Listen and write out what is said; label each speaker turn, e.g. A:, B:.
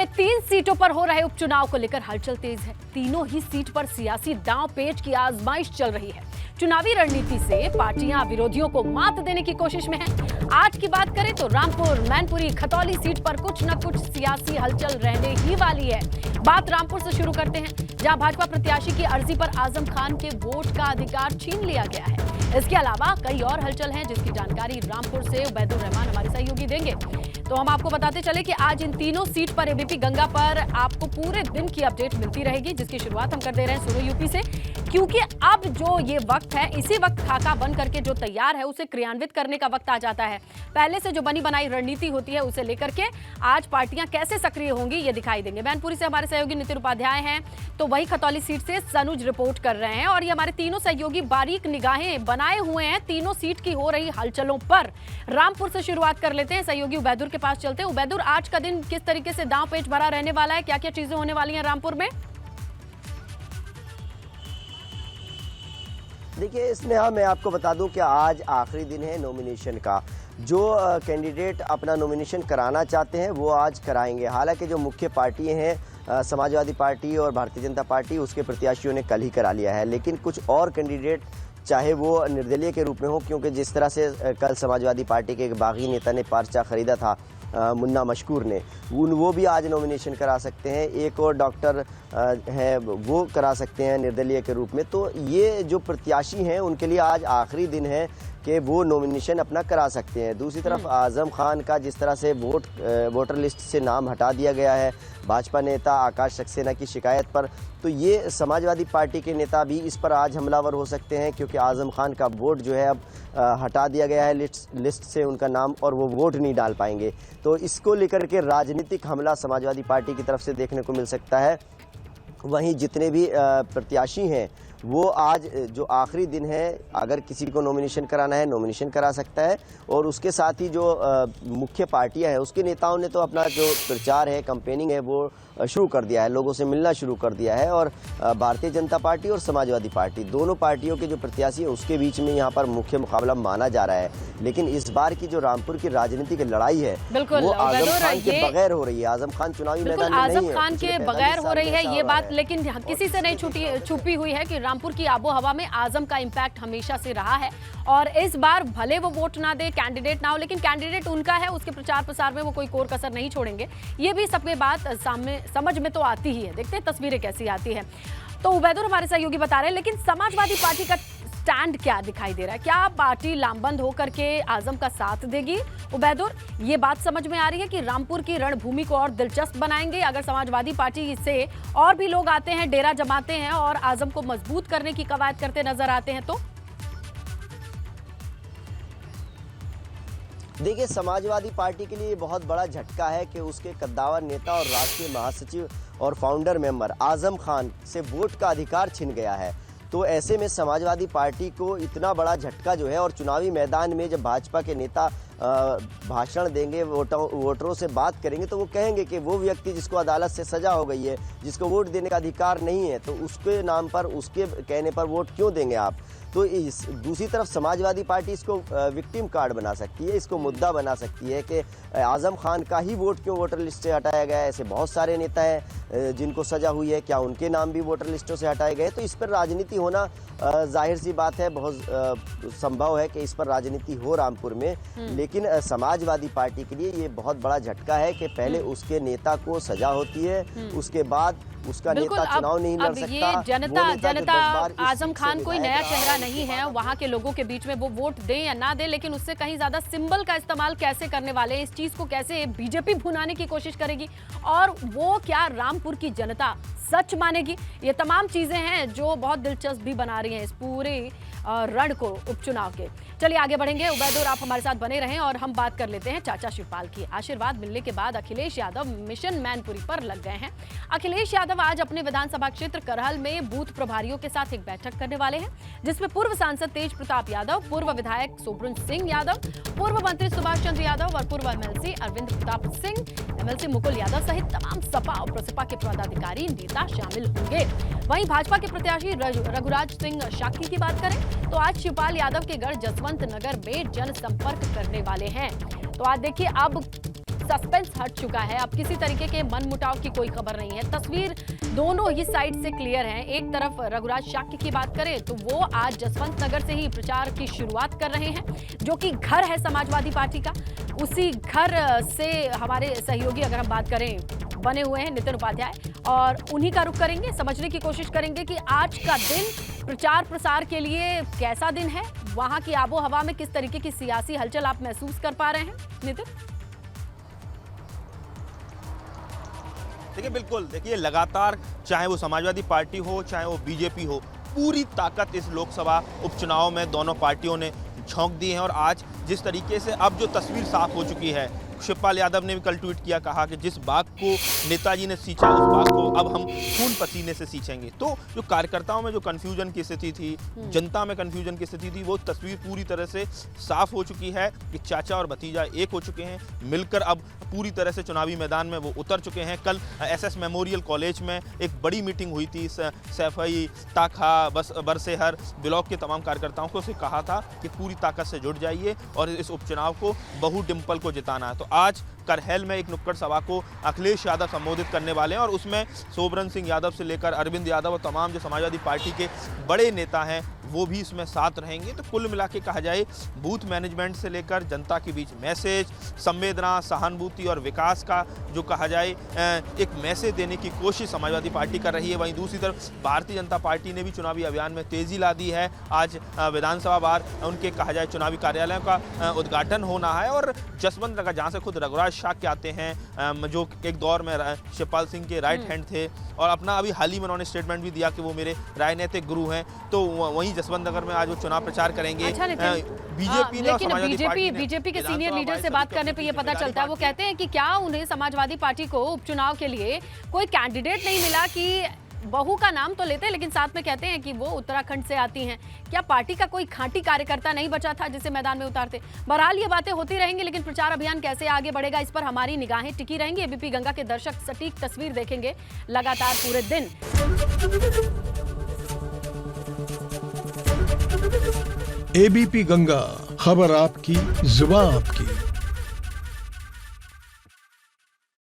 A: 3 सीटों पर हो रहे उपचुनाव को लेकर हलचल तेज है। तीनों ही सीट पर सियासी दांव पेच की आजमाइश चल रही है। चुनावी रणनीति से पार्टियां विरोधियों को मात देने की कोशिश में हैं। आज की बात करें तो रामपुर, मैनपुरी, खतौली सीट पर कुछ न कुछ सियासी हलचल रहने ही वाली है। बात रामपुर से शुरू करते हैं, जहां भाजपा प्रत्याशी की अर्जी पर आजम खान के वोट का अधिकार छीन लिया गया है। इसके अलावा कई और हलचल हैं, जिसकी जानकारी रामपुर से उबैदुर रहमान हमारे सहयोगी देंगे। तो हम आपको बताते चले कि आज इन तीनों सीट पर एबीपी गंगा पर आपको पूरे दिन की अपडेट मिलती रहेगी, जिसकी शुरुआत हम कर दे रहे हैं सुनो यूपी से, क्योंकि अब जो ये वक्त है, इसी वक्त खाका बन करके जो तैयार है उसे क्रियान्वित करने का वक्त आ जाता है। पहले से जो बनी बनाई रणनीति होती है उसे लेकर के आज पार्टियां कैसे सक्रिय होंगी ये दिखाई देंगे। मैनपुरी से हमारे सहयोगी नितिन उपाध्याय हैं, तो वही खतौली सीट से सनुज रिपोर्ट कर रहे हैं और ये हमारे तीनों सहयोगी बारीक निगाहें बनाए हुए हैं तीनों सीट की हो रही हलचलों पर। रामपुर से शुरुआत कर लेते हैं, सहयोगी उबैदुर के पास चलते हैं। उबैदुर, आज का दिन किस तरीके से दांव पेच भरा रहने वाला है, क्या क्या चीजें होने वाली हैं रामपुर में?
B: देखिए स्नेहा, मैं आपको बता दूं कि आज आखिरी दिन है नॉमिनेशन का। जो कैंडिडेट अपना नॉमिनेशन कराना चाहते हैं वो आज कराएंगे। हालांकि जो मुख्य पार्टियां हैं समाजवादी पार्टी और भारतीय जनता पार्टी, उसके प्रत्याशियों ने कल ही करा लिया है, लेकिन कुछ और कैंडिडेट चाहे वो निर्दलीय के रूप में हो, क्योंकि जिस तरह से कल समाजवादी पार्टी के एक बागी नेता ने पर्चा खरीदा था मुन्ना मशकूर ने, वो भी आज नॉमिनेशन करा सकते हैं। एक और डॉक्टर है वो करा सकते हैं निर्दलीय के रूप में। तो ये जो प्रत्याशी हैं उनके लिए आज आखिरी दिन है कि वो नॉमिनेशन अपना करा सकते हैं। दूसरी तरफ आजम खान का जिस तरह से वोटर लिस्ट से नाम हटा दिया गया है भाजपा नेता आकाश सक्सेना की शिकायत पर, तो ये समाजवादी पार्टी के नेता भी इस पर आज हमलावर हो सकते हैं, क्योंकि आजम खान का वोट जो है अब हटा दिया गया है लिस्ट से उनका नाम, और वो वोट नहीं डाल पाएंगे। तो इसको लेकर के राजनीतिक हमला समाजवादी पार्टी की तरफ से देखने को मिल सकता है। वहीं जितने भी प्रत्याशी हैं वो आज जो आखिरी दिन है, अगर किसी को नॉमिनेशन कराना है नॉमिनेशन करा सकता है। और उसके साथ ही जो मुख्य पार्टियां हैं उसके नेताओं ने तो अपना जो प्रचार है, कैंपेनिंग है, वो शुरू कर दिया है, लोगों से मिलना शुरू कर दिया है। और भारतीय जनता पार्टी और समाजवादी पार्टी दोनों पार्टियों के जो प्रत्याशी है उसके बीच में यहाँ पर मुख्य मुकाबला माना जा रहा है। लेकिन इस बार की जो रामपुर की राजनीतिक लड़ाई है वो आजम खान के बगैर हो रही है। आजम खान चुनावी मैदान में नहीं है,
A: आजम खान के बगैर हो रही है ये बात, लेकिन किसी से नहीं छुपी हुई है कि रामपुर की आबो हवा में आजम का इम्पैक्ट हमेशा से रहा है। और इस बार भले वो वोट ना दे, कैंडिडेट ना हो, लेकिन कैंडिडेट उनका है, उसके प्रचार प्रसार में वो कोई कोर कसर नहीं छोड़ेंगे। ये भी सबके बात सामने समझ में तो आती ही है। देखते हैं तस्वीरें कैसी आती है। तो उबैदुर हमारे सहयोगी बता रहे हैं, लेकिन समाजवादी पार्टी का स्टैंड क्या दिखाई दे रहा है? क्या पार्टी लामबंद होकर के आजम का साथ देगी? उबैदुर, ये बात समझ में आ रही है कि रामपुर की रणभूमि को और दिलचस्प बनाएंगे अगर समाजवादी पार्टी से और भी लोग आते हैं, डेरा जमाते हैं और आजम को मजबूत करने की कवायद करते नजर आते हैं तो?
B: देखिए, समाजवादी पार्टी के लिए बहुत बड़ा झटका है कि उसके कद्दावर नेता और राष्ट्रीय महासचिव और फाउंडर मेंबर आजम खान से वोट का अधिकार छिन गया है। तो ऐसे में समाजवादी पार्टी को इतना बड़ा झटका जो है, और चुनावी मैदान में जब भाजपा के नेता भाषण देंगे, वोटरों से बात करेंगे, तो वो कहेंगे कि वो व्यक्ति जिसको अदालत से सजा हो गई है, जिसको वोट देने का अधिकार नहीं है, तो उसके नाम पर, उसके कहने पर वोट क्यों देंगे आप? तो इस दूसरी तरफ समाजवादी पार्टी इसको विक्टिम कार्ड बना सकती है, इसको मुद्दा बना सकती है कि आजम खान का ही वोट क्यों वोटर लिस्ट से हटाया गया है। ऐसे बहुत सारे नेता हैं जिनको सजा हुई है, क्या उनके नाम भी वोटर लिस्टों से हटाए गए? तो इस पर राजनीति होना जाहिर सी बात है, बहुत संभव है कि इस पर राजनीति हो रामपुर में। लेकिन समाजवादी पार्टी के लिए ये बहुत बड़ा झटका है कि पहले उसके नेता को सजा होती है, उसके बाद उसका नेता चुनाव नहीं लड़ सकता।
A: ये जनता आजम खान कोई नया चेहरा नहीं है, वहां के लोगों के बीच में वो वोट दें या ना दें, लेकिन उससे कहीं ज्यादा सिंबल का इस्तेमाल कैसे करने वाले हैं, इस चीज को कैसे बीजेपी भुनाने की कोशिश करेगी, और वो क्या रामपुर की जनता सच मानेगी? ये तमाम चीजें हैं जो बहुत दिलचस्प भी बना रही हैं इस पूरे रण को उपचुनाव के। चलिए आगे बढ़ेंगे। उबैदुर, आप हमारे साथ बने रहें और हम बात कर लेते हैं चाचा शिवपाल की। आशीर्वाद मिलने के बाद अखिलेश यादव मिशन मैनपुरी पर लग गए हैं। अखिलेश यादव आज अपने विधानसभा क्षेत्र करहल में बूथ प्रभारियों के साथ एक बैठक करने वाले हैं, जिसमें पूर्व सांसद तेज प्रताप यादव, पूर्व विधायक सोब्रन सिंह यादव, पूर्व मंत्री सुभाष चंद्र यादव और पूर्व एमएलसी अरविंद प्रताप सिंह, एमएलसी मुकुल यादव सहित तमाम सपा और प्रसपा के पदाधिकारी नेता शामिल होंगे। वहीं भाजपा के प्रत्याशी रघुराज सिंह शाक्य की बात करें तो आज शिवपाल यादव के गढ़ जसवंत नगर में जनसंपर्क करने वाले हैं। तो आज देखिए, अब सस्पेंस हट चुका है। अब किसी तरीके के मनमुटाव की कोई खबर नहीं है। तस्वीर दोनों ही साइड से क्लियर है। एक तरफ रघुराज शाक्य की बात करें तो वो आज जसवंत नगर से ही प्रचार की शुरुआत कर रहे हैं, जो कि घर है समाजवादी पार्टी का। उसी घर से हमारे सहयोगी, अगर हम बात करें, बने हुए हैं नितिन उपाध्याय, और उन्हीं का रुख करेंगे, समझने की कोशिश करेंगे कि आज का दिन प्रचार प्रसार के लिए कैसा दिन है, वहां की आबो हवा में किस तरीके की सियासी हलचल आप महसूस कर पा रहे हैं नितिन?
C: देखिए, बिल्कुल, देखिए, लगातार चाहे वो समाजवादी पार्टी हो चाहे वो बीजेपी हो, पूरी ताकत इस लोकसभा उपचुनाव में दोनों पार्टियों ने झोंक दी है। और आज जिस तरीके से अब जो तस्वीर साफ हो चुकी है, शिवपाल यादव ने भी कल ट्वीट किया, कहा कि जिस बाग को नेताजी ने सींचा उस बाग को अब हम खून पसीने से सींचेंगे। तो जो कार्यकर्ताओं में जो कन्फ्यूजन की स्थिति थी, जनता में कन्फ्यूजन की स्थिति थी, वो तस्वीर पूरी तरह से साफ हो चुकी है कि चाचा और भतीजा एक हो चुके हैं, मिलकर अब पूरी तरह से चुनावी मैदान में वो उतर चुके हैं। कल एसएस मेमोरियल कॉलेज में एक बड़ी मीटिंग हुई थी। सैफई, ताखा, बरसेहर ब्लॉक के तमाम कार्यकर्ताओं को से कहा था कि पूरी ताकत से जुट जाइए और इस उपचुनाव को बहु डिम्पल को जिताना है। तो आज करहैल में एक नुक्कड़ सभा को अखिलेश यादव संबोधित करने वाले हैं और उसमें सोबरन सिंह यादव से लेकर अरविंद यादव और तमाम जो समाजवादी पार्टी के बड़े नेता हैं वो भी इसमें साथ रहेंगे। तो कुल मिला के कहा जाए, बूथ मैनेजमेंट से लेकर जनता के बीच मैसेज, संवेदना, सहानुभूति और विकास का जो कहा जाए एक मैसेज देने की कोशिश समाजवादी पार्टी कर रही है। वहीं दूसरी तरफ भारतीय जनता पार्टी ने भी चुनावी अभियान में तेजी ला दी है। आज विधानसभा बार उनके कहा जाए चुनावी कार्यालयों का उद्घाटन होना है और जसवंत नगर, जहाँ से खुद रघुराज शाक्य आते हैं, जो एक दौर में शिवपाल सिंह के राइट हैंड थे और अपना अभी हाल ही में उन्होंने स्टेटमेंट भी दिया कि वो मेरे राजनीतिक गुरु हैं। तो वहीं जसवंत नगर में आज वो चुनाव प्रचार करेंगे।
A: अच्छा,
C: बीजेपी ने,
A: लेकिन बीजेपी के सीनियर लीडर से बात करने पे ये पता चलता है, वो कहते हैं कि क्या उन्हें समाजवादी पार्टी को उपचुनाव के लिए कोई कैंडिडेट नहीं मिला कि बहू का नाम तो लेते हैं, लेकिन साथ में कहते हैं कि वो उत्तराखंड से आती हैं। क्या पार्टी का कोई खांटी कार्यकर्ता नहीं बचा था जिसे मैदान में उतारते? बहरहाल ये बातें होती रहेंगी, लेकिन प्रचार अभियान कैसे आगे बढ़ेगा इस पर हमारी निगाहें टिकी रहेंगी। एबीपी गंगा के दर्शक सटीक तस्वीर देखेंगे लगातार पूरे दिन।
D: एबीपी गंगा, खबर आपकी, जुबान आपकी।